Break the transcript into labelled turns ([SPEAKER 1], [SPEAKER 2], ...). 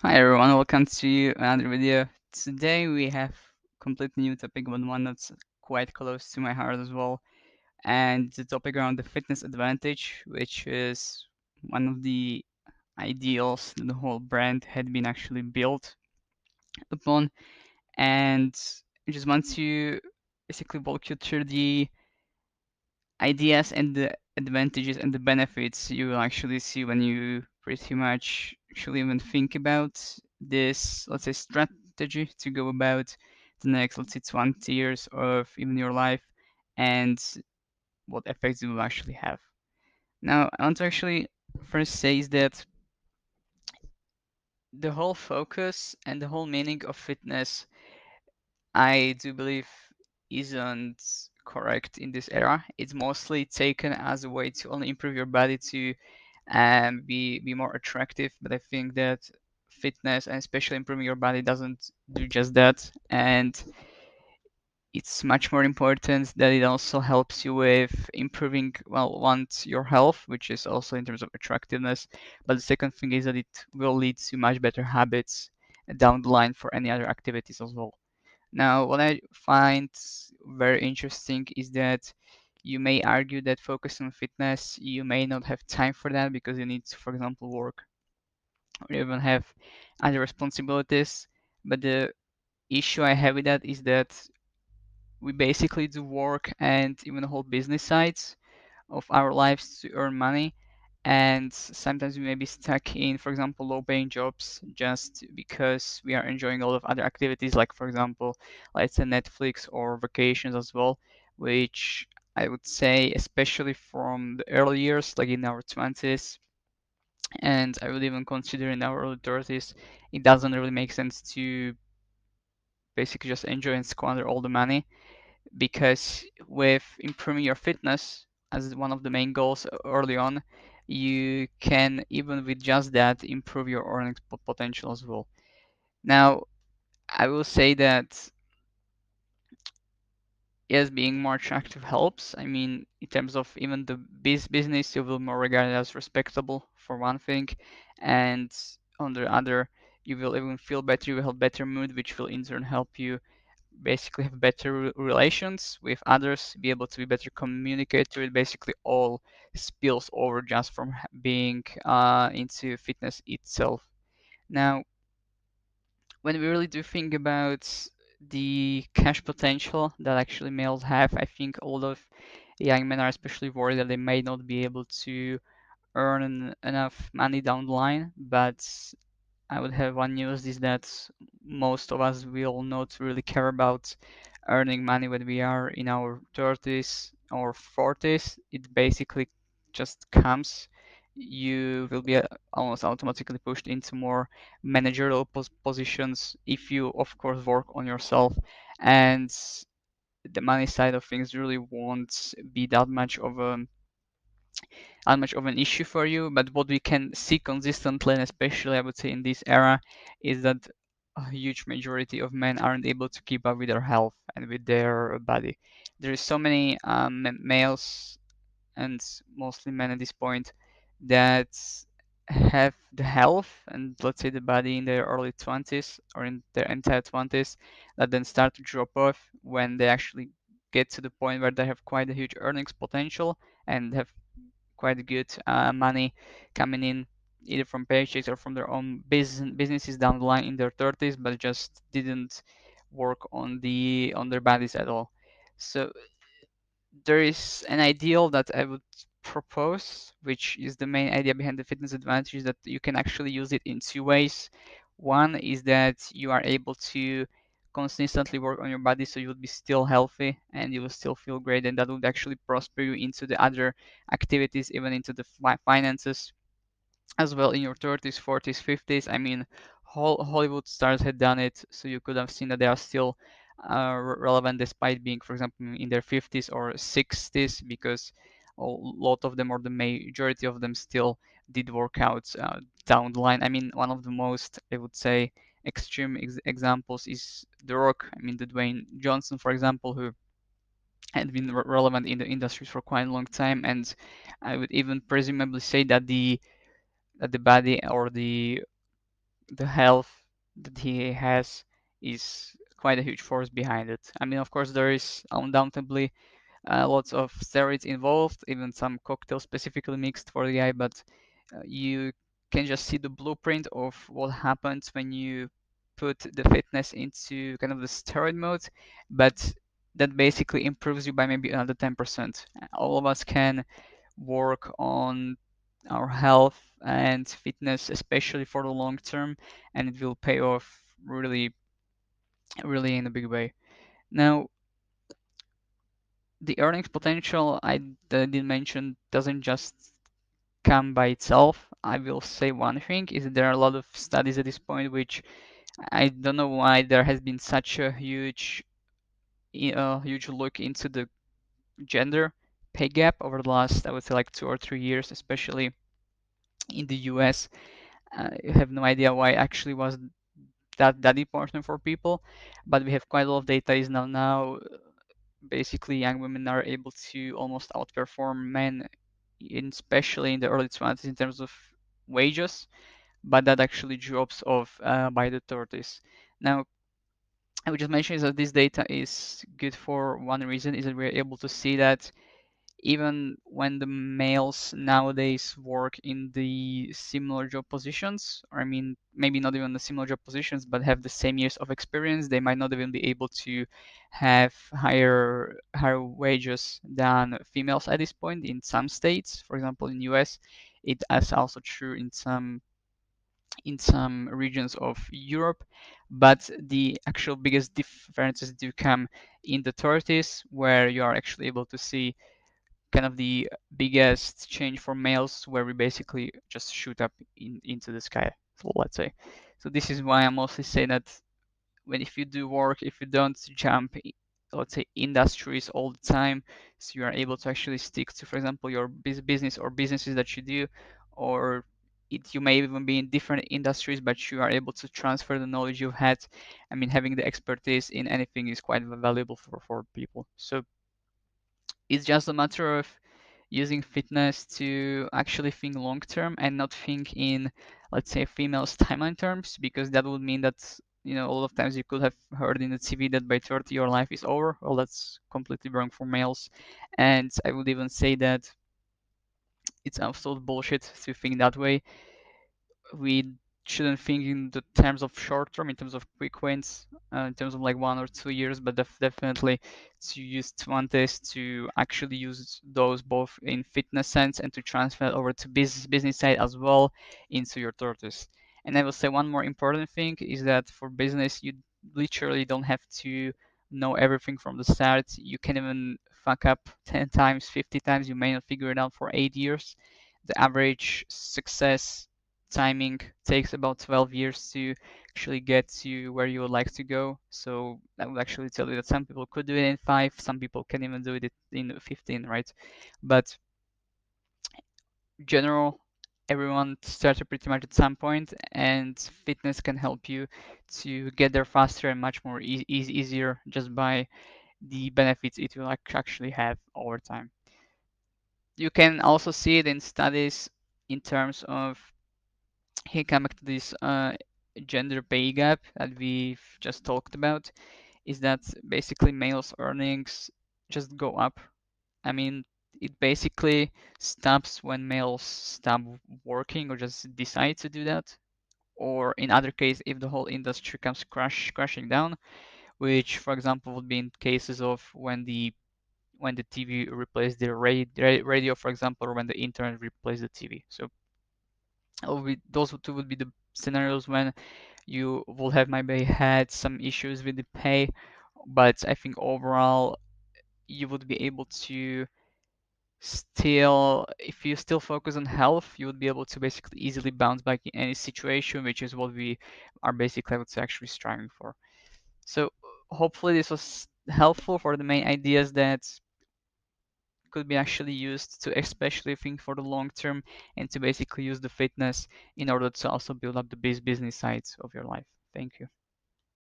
[SPEAKER 1] Hi everyone, welcome to another video. Today we have completely new topic, but one that's quite close to my heart as well. And the topic around the fitness advantage, which is one of the ideals that the whole brand had been actually built upon. And I just want to basically walk you through the ideas and the advantages and the benefits you will actually see when you pretty much actually even think about this, let's say, strategy to go about the next, let's say, 20 years of even your life and what effects it will actually have. Now, I want to actually first say is that the whole focus and the whole meaning of fitness, I do believe, isn't correct in this era. It's mostly taken as a way to only improve your body to be more attractive. But I think that fitness and especially improving your body doesn't do just that. And it's much more important that it also helps you with improving, well, once your health, which is also in terms of attractiveness. But the second thing is that it will lead to much better habits down the line for any other activities as well. Now, what I find very interesting is that you may argue that focus on fitness, you may not have time for that because you need to, for example, work or even have other responsibilities. But the issue I have with that is that we basically do work and even the whole business sides of our lives to earn money. And sometimes we may be stuck in, for example, low paying jobs just because we are enjoying a lot of other activities, like, for example, let's say Netflix or vacations as well, which I would say, especially from the early years, like in our 20s, and I would even consider in our early 30s, it doesn't really make sense to basically just enjoy and squander all the money because with improving your fitness as one of the main goals early on, you can even with just that improve your earnings potential as well. Now, I will say that yes, being more attractive helps. I mean, in terms of even the business, you will more regarded as respectable for one thing, and on the other, you will even feel better. You will have better mood, which will in turn help you basically have better relations with others, be able to be better communicator. It basically all spills over just from being into fitness itself. Now, when we really do think about the cash potential that actually males have, I think a lot of young men are especially worried that they may not be able to earn enough money down the line. But I would have one news is that most of us will not really care about earning money when we are in our 30s or 40s. It basically just comes. You will be almost automatically pushed into more managerial positions if you, of course, work on yourself. And the money side of things really won't be that much of an issue for you. But what we can see consistently, and especially I would say in this era, is that a huge majority of men aren't able to keep up with their health and with their body. There is so many males and mostly men at this point that have the health and let's say the body in their early 20s or in their entire 20s that then start to drop off when they actually get to the point where they have quite a huge earnings potential and have quite good money coming in either from paychecks or from their own businesses down the line in their 30s, but just didn't work on their bodies at all. So there is an ideal that I would propose, which is the main idea behind the fitness advantage, that you can actually use it in two ways. One is that you are able to consistently work on your body so you would be still healthy and you will still feel great, and that would actually prosper you into the other activities, even into the finances as well in your 30s, 40s, 50s. I mean, Hollywood stars had done it, so you could have seen that they are still relevant despite being, for example, in their 50s or 60s, because a lot of them, or the majority of them, still did workouts down the line. I mean, one of the most, I would say, extreme examples is The Rock. I mean, the Dwayne Johnson, for example, who had been relevant in the industry for quite a long time, and I would even presumably say that the body or the the health that he has is quite a huge force behind it. I mean, of course, there is undoubtedly lots of steroids involved, even some cocktails specifically mixed for the guy, but you can just see the blueprint of what happens when you put the fitness into kind of the steroid mode, but that basically improves you by maybe another 10%. All of us can work on our health and fitness, especially for the long term, and it will pay off really, really in a big way. Now, the earnings potential that I did mention doesn't just come by itself. I will say one thing is that there are a lot of studies at this point which I don't know why there has been such a huge look into the gender pay gap over the last, I would say, like 2 or 3 years, especially in the US. I have no idea why actually was that important for people, but we have quite a lot of data is now basically young women are able to almost outperform men, especially in the early 20s in terms of wages, but that actually drops off by the 30s. Now, I would just mention is that this data is good for one reason is that we're able to see that even when the males nowadays work in the similar job positions, or I mean, maybe not even the similar job positions, but have the same years of experience, they might not even be able to have higher wages than females at this point in some states. For example, in US, it is also true in some regions of Europe, but the actual biggest differences do come in the 30s, where you are actually able to see kind of the biggest change for males where we basically just shoot up into the sky, so let's say. So this is why I mostly say that when if you do work, if you don't jump, let's say industries all the time, so you are able to actually stick to, for example, your business or businesses that you do, or you may even be in different industries, but you are able to transfer the knowledge you've had. I mean, having the expertise in anything is quite valuable for people. So it's just a matter of using fitness to actually think long term and not think in, let's say, females timeline terms, because that would mean that, a lot of times you could have heard in the TV that by 30 your life is over. Well, that's completely wrong for males. And I would even say that it's absolute bullshit to think that way. We shouldn't think in the terms of short term, in terms of quick wins, in terms of like 1 or 2 years, but definitely to use 20s to actually use those both in fitness sense and to transfer over to business side as well into your 30s. And I will say one more important thing is that for business, you literally don't have to know everything from the start. You can even fuck up 10 times, 50 times. You may not figure it out for 8 years. The average success timing takes about 12 years to actually get to where you would like to go. So I would actually tell you that some people could do it in 5, some people can even do it in 15, right? But general, everyone started pretty much at some point, and fitness can help you to get there faster and much more easier just by the benefits it will actually have over time. You can also see it in studies in terms of he come back to this gender pay gap that we've just talked about, is that basically males' earnings just go up. I mean, it basically stops when males stop working or just decide to do that. Or in other case, if the whole industry comes crashing down, which, for example, would be in cases of when the TV replaced the radio, for example, or when the internet replaced the TV. So those two would be the scenarios when you will have maybe had some issues with the pay, but I think overall you would be able to still, if you still focus on health, you would be able to basically easily bounce back in any situation, which is what we are basically, I would say, actually striving for. So hopefully this was helpful for the main ideas that could be actually used to especially think for the long term and to basically use the fitness in order to also build up the business sides of your life. Thank you.